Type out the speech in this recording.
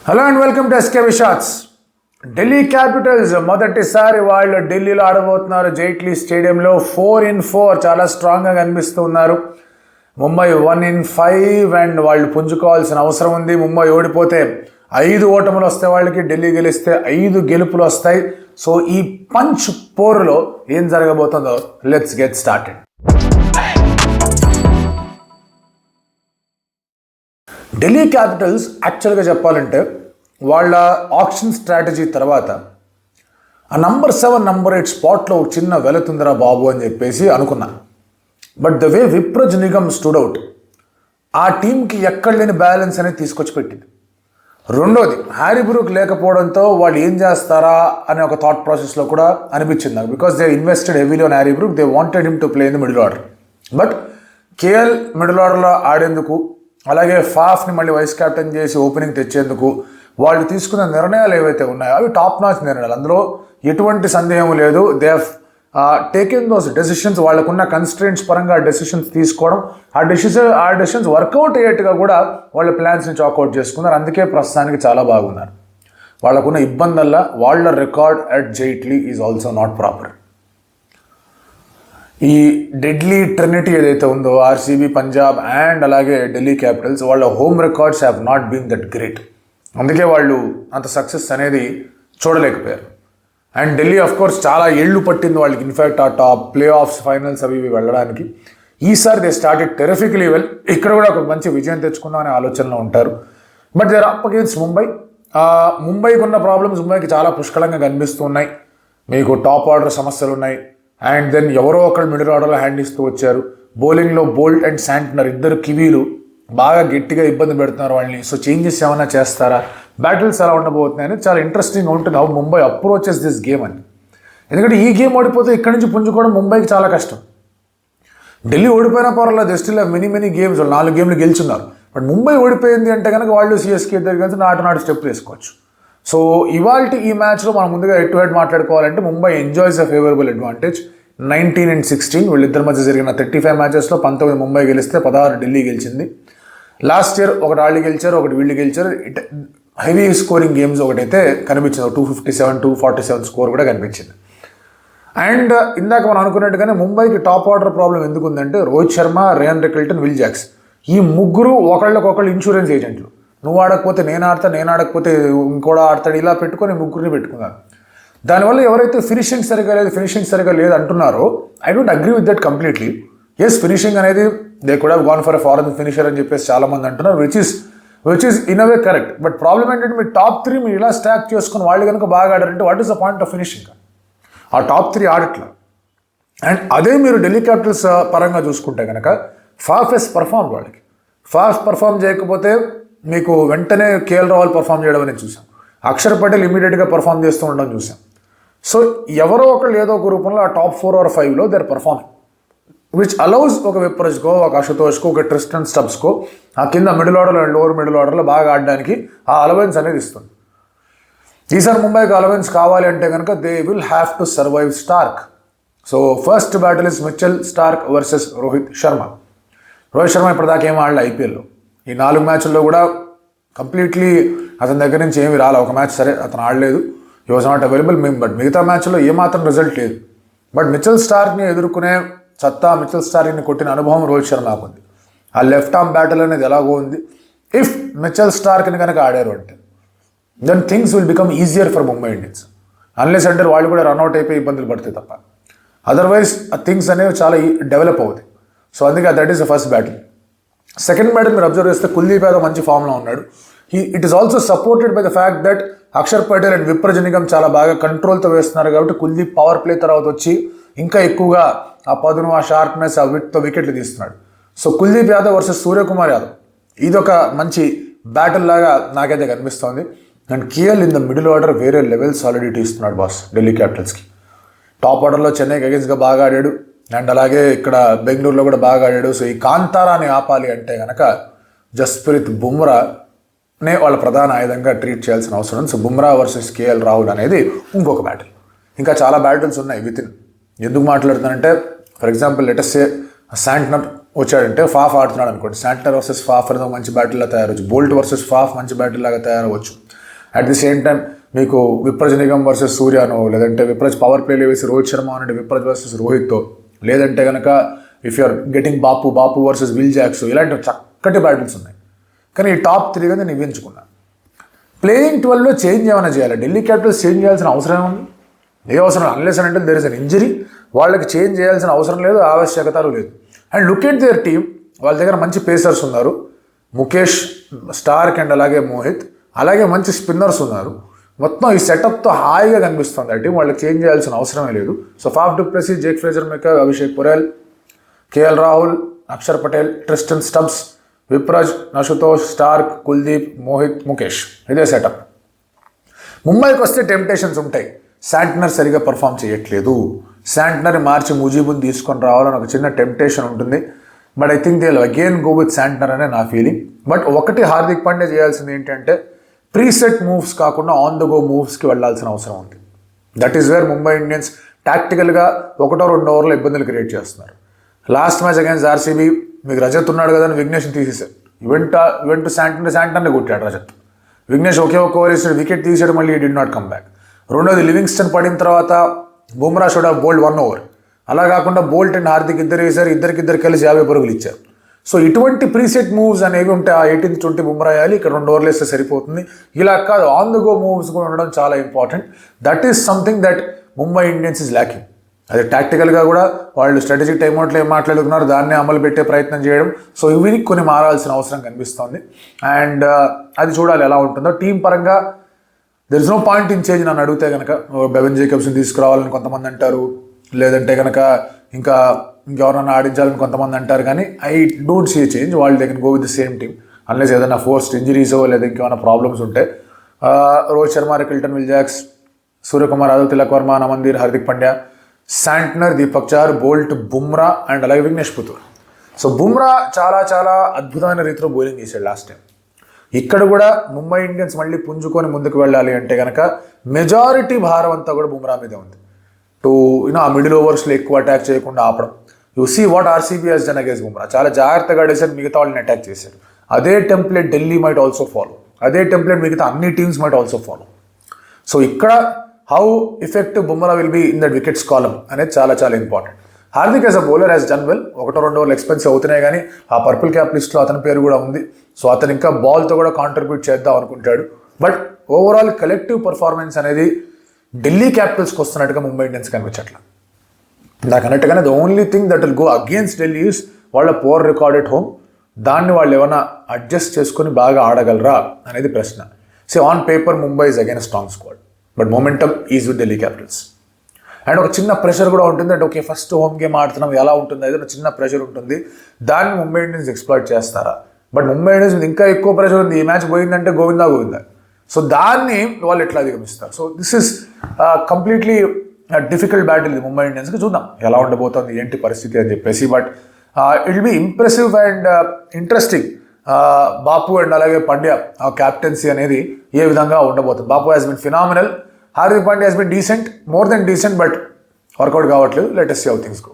Hello and welcome to SKV shots. Delhi Capitals మొదటిసారి వాళ్ళు ఢిల్లీలో ఆడబోతున్నారు. జైట్లీ స్టేడియంలో 4-4 చాలా స్ట్రాంగ్గా కనిపిస్తున్నారు. ముంబై 1-5 అండ్ వాళ్ళు పుంజుకోవాల్సిన అవసరం ఉంది. ముంబై ఓడిపోతే 5 ఓటములు వస్తాయి వాళ్ళకి, ఢిల్లీ గెలిస్తే 5 గెలుపులు వస్తాయి. సో ఈ పంచ్ పోరులో ఏం జరగబోతుందో let's get started. Delhi Capitals యాక్చువల్గా చెప్పాలంటే వాళ్ళ ఆక్షన్ స్ట్రాటజీ తర్వాత ఆ నంబర్ 7 నంబర్ 8 స్పాట్లో ఒక చిన్న వెళుతుందిరా బాబు అని చెప్పేసి అనుకున్నా. But the way Vipraj Nigam stood out, ఆ టీంకి ఎక్కడ లేని బ్యాలెన్స్ అనేది తీసుకొచ్చి పెట్టింది. రెండోది, హ్యారీ బ్రూక్ లేకపోవడంతో వాళ్ళు ఏం చేస్తారా అనే ఒక థాట్ ప్రాసెస్లో కూడా అనిపించింది నాకు. Because they invested heavily on Harry Brook, they wanted him to play in the middle order. But KL middle ఆర్డర్లో ఆడేందుకు, అలాగే ఫాఫ్ని మళ్ళీ వైస్ కెప్టెన్ చేసి ఓపెనింగ్ తెచ్చేందుకు వాళ్ళు తీసుకున్న నిర్ణయాలు ఏవైతే ఉన్నాయో అవి టాప్ నాచ్ నిర్ణయాలు, అందులో ఎటువంటి సందేహం లేదు. They have taken those decisions, వాళ్ళకున్న కన్స్ట్రెంట్స్ పరంగా డెసిషన్స్ తీసుకోవడం, ఆ డెసిషన్స్ వర్కౌట్ అయ్యేట్టుగా కూడా వాళ్ళ ప్లాన్స్ని చాక్అవుట్ చేసుకున్నారు. అందుకే ప్రస్తుతానికి చాలా బాగున్నారు. వాళ్ళకున్న ఇబ్బందల్లా వాళ్ళ record at Jaitley is also not proper. ఈ డెడ్లీ ట్రినిటీ ఏదైతే ఉందో ఆర్సీబీ, పంజాబ్ అండ్ అలాగే ఢిల్లీ క్యాపిటల్స్, వాళ్ళ home records have not been that great. అందుకే వాళ్ళు అంత సక్సెస్ అనేది చూడలేకపోయారు. అండ్ ఢిల్లీ ఆఫ్ కోర్స్ చాలా ఏళ్ళు పట్టింది వాళ్ళకి ఇన్ఫ్యాక్ట్ ఆ టాప్ ప్లే ఆఫ్స్, ఫైనల్స్ అవి ఇవి వెళ్ళడానికి. ఈసారి దే స్టార్టెడ్ టెరిఫికలీ వెల్. ఇక్కడ కూడా ఒక మంచి విజయం తెచ్చుకుందాం అనే ఆలోచనలో ఉంటారు. But they are up against Mumbai. ముంబైకి ఉన్న ప్రాబ్లమ్స్ ముంబైకి చాలా పుష్కలంగా కనిపిస్తున్నాయి. మీకు టాప్ ఆర్డర్ సమస్యలు ఉన్నాయి. అండ్ దెన్ ఎవరో ఒకళ్ళు మిడిల్ ఆర్డర్లో హ్యాండ్ ఇస్తూ వచ్చారు. బౌలింగ్లో బోల్ట్ అండ్ శాంట్నర్ ఇద్దరు కివీలు బాగా గట్టిగా ఇబ్బంది పెడుతున్నారు వాళ్ళని. సో చేంజెస్ ఏమైనా చేస్తారా, బ్యాటిల్స్ ఎలా ఉండబోతున్నాయి అనేది చాలా ఇంట్రెస్టింగ్ ఉంటుంది. How Mumbai approaches this game అని. ఎందుకంటే ఈ గేమ్ ఓడిపోతే ఇక్కడి నుంచి పుంజుకోవడం ముంబైకి చాలా కష్టం. ఢిల్లీ ఓడిపోయినా పర్వాలేదు, దే స్టిల్ మెనీ గేమ్స్, 4 గేమ్లు గెలుచున్నారు. బట్ ముంబై ఓడిపోయింది అంటే కనుక వాళ్ళు సిఎస్కే ఇద్దరు కలిసి నాటు స్టెప్ వేసుకోవచ్చు. సో ఇవాళ ఈ మ్యాచ్లో మనం ముందుగా హెడ్ టు హెడ్ మాట్లాడుకోవాలంటే ముంబై ఎంజాయ్స్ అ ఫేవరబుల్ అడ్వాంటేజ్. 19-16 వీళ్ళిద్దరి మధ్య జరిగిన 35 మ్యాచెస్లో 19 ముంబై గెలిస్తే 16 ఢిల్లీ గెలిచింది. లాస్ట్ ఇయర్ ఒకటి వాళ్ళు గెలిచారు, ఒకటి వీళ్ళు గెలిచారు. హెవీ స్కోరింగ్ గేమ్స్ ఒకటైతే కనిపించింది, 257, 247 స్కోర్ కూడా కనిపించింది. అండ్ ఇందాక మనం అనుకున్నట్టుగానే ముంబైకి టాప్ ఆర్డర్ ప్రాబ్లం ఎందుకు ఉందంటే Rohit Sharma, Ryan Rickelton, Will Jacks, ఈ ముగ్గురు ఒకళ్ళకొకళ్ళు ఇన్సూరెన్స్ ఏజెంట్లు. నువ్వు ఆడకపోతే నేను ఆడతా, నేను ఆడకపోతే ఇంకోడా ఆడతాడు, ఇలా పెట్టుకొని ముగ్గురిని పెట్టుకున్నారు. దానివల్ల ఎవరైతే ఫినిషింగ్ సరిగా లేదు అంటున్నారో I don't agree with that completely. Yes, finishing అనేది they could have gone for a foreign finisher అని చెప్పేసి చాలామంది అంటున్నారు, which is in a way correct. But problem ఏంటంటే మీ టాప్ 3 మీరు ఇలా స్టాక్ చేసుకుని వాళ్ళు కనుక బాగా ఆడారంటే what is the point of finishing? ఆ టాప్ 3 ఆడట్లా. అండ్ అదే మీరు ఢిల్లీ క్యాపిటల్స్ పరంగా చూసుకుంటే కనుక ఫాఫ్ ఎస్ పర్ఫామ్, వాళ్ళకి ఫాఫ్ పర్ఫామ్ చేయకపోతే మీకు వెంటనే కేఎల్ రాహుల్ పర్ఫామ్ చేయడం అనేది చూసాం. అక్షర్ పటేల్ ఇమీడియట్గా పర్ఫామ్ చేస్తూ ఉండడం చూసాం. సో ఎవరో ఒకళ్ళు ఏదో ఒక రూపంలో ఆ టాప్ 4 or 5లో they are performing, which allows ఒక విప్రజ్కో, ఒక అశుతోష్కో, ఒక ట్రిస్టన్ స్టబ్స్కో ఆ కింద మిడిల్ ఆర్డర్లో అండ్ లోవర్ మిడిల్ ఆర్డర్లో బాగా ఆడడానికి ఆ అలవెన్స్ అనేది ఇస్తుంది. ఈసారి ముంబైకి అలవెన్స్ కావాలి అంటే కనుక they will have to survive Starc. So first battle is Mitchell Starc versus Rohit Sharma. Rohit Sharma ఇప్పటిదాకా ఏం ఆడలే ఐపీఎల్లో. ఈ 4 మ్యాచ్ల్లో కూడా కంప్లీట్లీ అతని దగ్గర నుంచి ఏమి రాలే. ఒక మ్యాచ్ సరే అతను ఆడలేదు, he was not available. But మిగతా మ్యాచ్లో ఏమాత్రం రిజల్ట్ లేదు. బట్ మిచెల్ స్టార్క్ని ఎదుర్కొనే సత్తా, మిచెల్ స్టార్క్ని కొట్టిన అనుభవం రోహిత్ శర్మకు ఉంది. ఆ లెఫ్ట్ ఆర్మ్ బ్యాటిల్ అనేది ఎలాగో ఉంది. ఇఫ్ మిచెల్ స్టార్క్ని కనుక ఆడారు అంటే then things will become easier for Mumbai Indians. Unless అంటే వాళ్ళు కూడా రన్అట్ అయిపోయి ఇబ్బందులు పడతాయి తప్ప, అదర్వైజ్ ఆ థింగ్స్ అనేవి చాలా డెవలప్ అవుతాయి. సో అందుకే that is the first battle. Second battle మీరు అబ్జర్వ్ చేస్తే కుల్దీప్ యాదవ్ మంచి ఫామ్లో ఉన్నాడు. It is also supported by the fact that Axar Patel and Vipraj Nigam చాలా బాగా కంట్రోల్తో వేస్తున్నారు. కాబట్టి కుల్దీప్ పవర్ ప్లే తర్వాత వచ్చి ఇంకా ఎక్కువగా ఆ పదును, ఆ షార్ప్నెస్, ఆ విట్తో వికెట్లు తీస్తున్నాడు. సో కుల్దీప్ యాదవ్ వర్సెస్ సూర్యకుమార్ యాదవ్, ఇదొక మంచి బ్యాటిల్ లాగా నాకైతే కనిపిస్తోంది. And KL in the middle order వేరే లెవెల్ సాలిడిటీ ఇస్తున్నాడు బాస్ ఢిల్లీ క్యాపిటల్స్కి. టాప్ ఆర్డర్లో చెన్నైకి అగేన్స్ట్గా బాగా ఆడాడు, అండ్ అలాగే ఇక్కడ బెంగళూరులో కూడా బాగా ఆడాడు. సో ఈ కాంతారాని ఆపాలి అంటే కనుక జస్ప్రీత్ బుమ్రానే వాళ్ళ ప్రధాన ఆయుధంగా ట్రీట్ చేయాల్సిన అవసరం ఉంది. సో బుమ్రా వర్సెస్ కేఎల్ రాహుల్ అనేది ఇంకొక బ్యాటిల్. ఇంకా చాలా బ్యాటిల్స్ ఉన్నాయి వితిన్. ఎందుకు మాట్లాడుతానంటే for example let us say Santner వచ్చాడంటే ఫాఫ్ ఆడుతున్నాడు అనుకోండి, శాంట్నర్ వర్సెస్ ఫాఫ్ అనేది మంచి బ్యాటిల్లా తయారవచ్చు. బోల్ట్ వర్సెస్ ఫాఫ్ మంచి బ్యాటిల్ లాగా తయారవచ్చు. అట్ ది సేమ్ టైం మీకు విప్రజ్ నిగమ్ వర్సెస్ సూర్యానో, లేదంటే విప్రజ్ పవర్ ప్లేలో వేసి రోహిత్ శర్మ అంటే విప్రజ్ వర్సెస్ రోహిత్తో, లేదంటే కనుక if you're getting Bapu versus Will Jacks, ఇలాంటి చక్కటి బ్యాటిల్స్ ఉన్నాయి. కానీ ఈ టాప్ 3 నేను ఇవ్వించుకున్నా. ప్లేయింగ్ 12లో చేంజ్ ఏమైనా చేయాలి. ఢిల్లీ క్యాపిటల్స్ చేంజ్ చేయాల్సిన అవసరం ఉంది? ఏ అవసరం, అన్లెస్ అంటే దేర్ ఇస్ అన్ ఇంజరీ. వాళ్ళకి చేంజ్ చేయాల్సిన అవసరం లేదు, ఆవశ్యకత లేదు. And look at there team, వాళ్ళ దగ్గర మంచి పేసర్స్ ఉన్నారు, ముఖేష్, స్టార్క్ అండ్ అలాగే మోహిత్, అలాగే మంచి స్పిన్నర్స్ ఉన్నారు. మొత్తం ఈ సెటప్తో హాయిగా కనిపిస్తుంది ఆ టీం. వాళ్ళకి చేంజ్ చేయాల్సిన అవసరమే లేదు. So Faf du Plessis, Jake Fraser McGurk, Abishek Porel, KL Rahul, Axar Patel, Tristan Stubbs, Vipraj, Ashutosh, Starc, Kuldeep, Mohit, Mukesh, ఇదే సెటప్. ముంబైకి వస్తే టెంప్టేషన్స్ ఉంటాయి. శాంట్నర్ సరిగా పర్ఫామ్ చేయట్లేదు, శాంట్నర్ మార్చి ముజీబుని తీసుకొని రావాలని ఒక చిన్న టెంప్టేషన్ ఉంటుంది. But I think they will again go with Santner అనే నా ఫీలింగ్. బట్ ఒకటి హార్దిక్ పాండ్యా చేయాల్సింది ఏంటంటే ప్రీసెట్ మూవ్స్ కాకుండా ఆన్ ద గో మూవ్స్కి వెళ్లాల్సిన అవసరం ఉంది. That is where Mumbai Indians టాక్టికల్గా 1-2 ఓవర్లో ఇబ్బందులు క్రియేట్ చేస్తున్నారు. లాస్ట్ మ్యాచ్ అగైన్స్ ఆర్సీబీ మీకు రజత్ ఉన్నాడు కదా అని విఘ్నేష్ని తీసేశారు. ఈవెంట్ శాంట్నర్ని కొట్టాడు రజత్. విఘ్నేష్ ఒకే ఒక్క ఓవర్ వేసాడు, వికెట్ తీసాడు, మళ్ళీ ఈ డిడ్ నాట్ కమ్ బ్యాక్. రెండోది లివింగ్స్టన్ పడిన తర్వాత Bumrah should have bowled 1 over. అలా కాకుండా బోల్ట్ అండ్ హార్దిక్ ఇద్దరు వేశారు, ఇద్దరికిద్దరు కలిసి 50 పరుగులు ఇచ్చారు. సో ఇటువంటి ప్రీసెట్ మూవ్స్ అనేవి ఉంటాయి. ఆ 18-20 బుమ్రా వేయాలి, ఇక్కడ 2 ఓవర్లు వేస్తే సరిపోతుంది. ఇలా కాదు, ఆన్ ద గో మూవ్స్ కూడా ఉండడం చాలా important. That is something that Mumbai Indians is lacking. అది టాక్టికల్గా కూడా వాళ్ళు స్ట్రాటజిక్ టైమ్అవుట్లో ఏం మాట్లాడుకున్నారు దాన్ని అమలు పెట్టే ప్రయత్నం చేయడం. సో ఇవి కొన్ని మారాల్సిన అవసరం కనిపిస్తోంది. అండ్ అది చూడాలి ఎలా ఉంటుందో. టీం పరంగా there is no point in change నన్ను అడిగితే కనుక. బెవెన్ జేకబ్స్ని తీసుకురావాలని కొంతమంది అంటారు, లేదంటే కనుక ఇంకెవరన్నా ఆడించాలని కొంతమంది అంటారు. కానీ ఐ డోంట్ సీ చేంజ్. వాళ్ళు they can go with the same team unless ఏదైనా ఫోర్స్డ్ ఇంజరీసో లేదా ఇంకేమైనా ప్రాబ్లమ్స్ ఉంటే. Rohit Sharma, Rickelton, Will Jacks, Suryakumar Yadav, Tilak Varma, నమందీర్, Hardik Pandya, Santner, Deepak Chahar, Boult, Bumrah and అలాగే విఘ్నేష్ పుతూర్. సో బుమ్రా చాలా చాలా అద్భుతమైన రీతిలో బౌలింగ్ చేశాడు లాస్ట్ టైం. ఇక్కడ కూడా ముంబై ఇండియన్స్ మళ్ళీ పుంజుకొని ముందుకు వెళ్ళాలి అంటే కనుక మెజారిటీ భారం అంతా కూడా బుమ్రా మీదే ఉంది. ఆ మిడిల్ ఓవర్స్లో ఎక్కువ అటాక్ చేయకుండా ఆపడం. You see what RCB has done against Bumrah. చాలా జాగ్రత్తగా ఆడేసారు, మిగతా వాళ్ళని అటాక్ చేశారు. అదే template Delhi might also follow, అదే టెంప్లెట్ మిగతా అన్ని teams might also follow. So ఇక్కడ how effective Bumrah will be in that wickets column అనేది చాలా చాలా important. Hardik as a bowler has done well. 1-2 ఓవర్లు ఎక్స్పెన్సివ్ అవుతున్నాయి, కానీ ఆ పర్పుల్ క్యాప్ లిస్ట్లో అతని పేరు కూడా ఉంది. సో అతను ఇంకా బాల్తో కూడా కాంట్రిబ్యూట్ చేద్దాం అనుకుంటాడు. బట్ ఓవరాల్ కలెక్టివ్ పర్ఫార్మెన్స్ అనేది ఢిల్లీ క్యాపిటల్స్కి వస్తున్నట్టుగా ముంబై ఇండియన్స్ కనిపించట్లా. నాకు అన్నట్టుగానే the only thing that will go against Delhi is వాళ్ళ పోర్ రికార్డ్ ఎట్ హోమ్. దాన్ని వాళ్ళు ఏమైనా అడ్జస్ట్ చేసుకుని బాగా ఆడగలరా అనేది ప్రశ్న. So on paper Mumbai is again strong squad, but momentum is with Delhi Capitals. And ఒక చిన్న ప్రెషర్ కూడా ఉంటుంది. అంటే ఓకే ఫస్ట్ హోమ్ గేమ్ ఆడుతున్నాం ఎలా ఉంటుంది ఏదైనా చిన్న ప్రెషర్ ఉంటుంది. దాన్ని ముంబై ఇండియన్స్ ఎక్స్ప్లాయిట్ చేస్తారా? బట్ ముంబై ఇండియన్స్ ఇంకా ఎక్కువ ప్రెషర్ ఉంది. ఈ మ్యాచ్ పోయిందంటే గోవిందా. సో దాన్ని వాళ్ళు ఎట్లా అధిగమిస్తారు? So this is completely difficult battle ఇది ముంబై ఇండియన్స్కి. చూద్దాం ఎలా ఉండబోతుంది ఏంటి పరిస్థితి అని చెప్పేసి. But it will be impressive and interesting. Bapu and అలాగే పాండ్యా ఆ క్యాప్టెన్సీ అనేది ఏ విధంగా ఉండబోతుంది. Bapu has been phenomenal, Hardik Pandya has been decent, more than decent, but work out కావట్లేదు. Let us see how things go.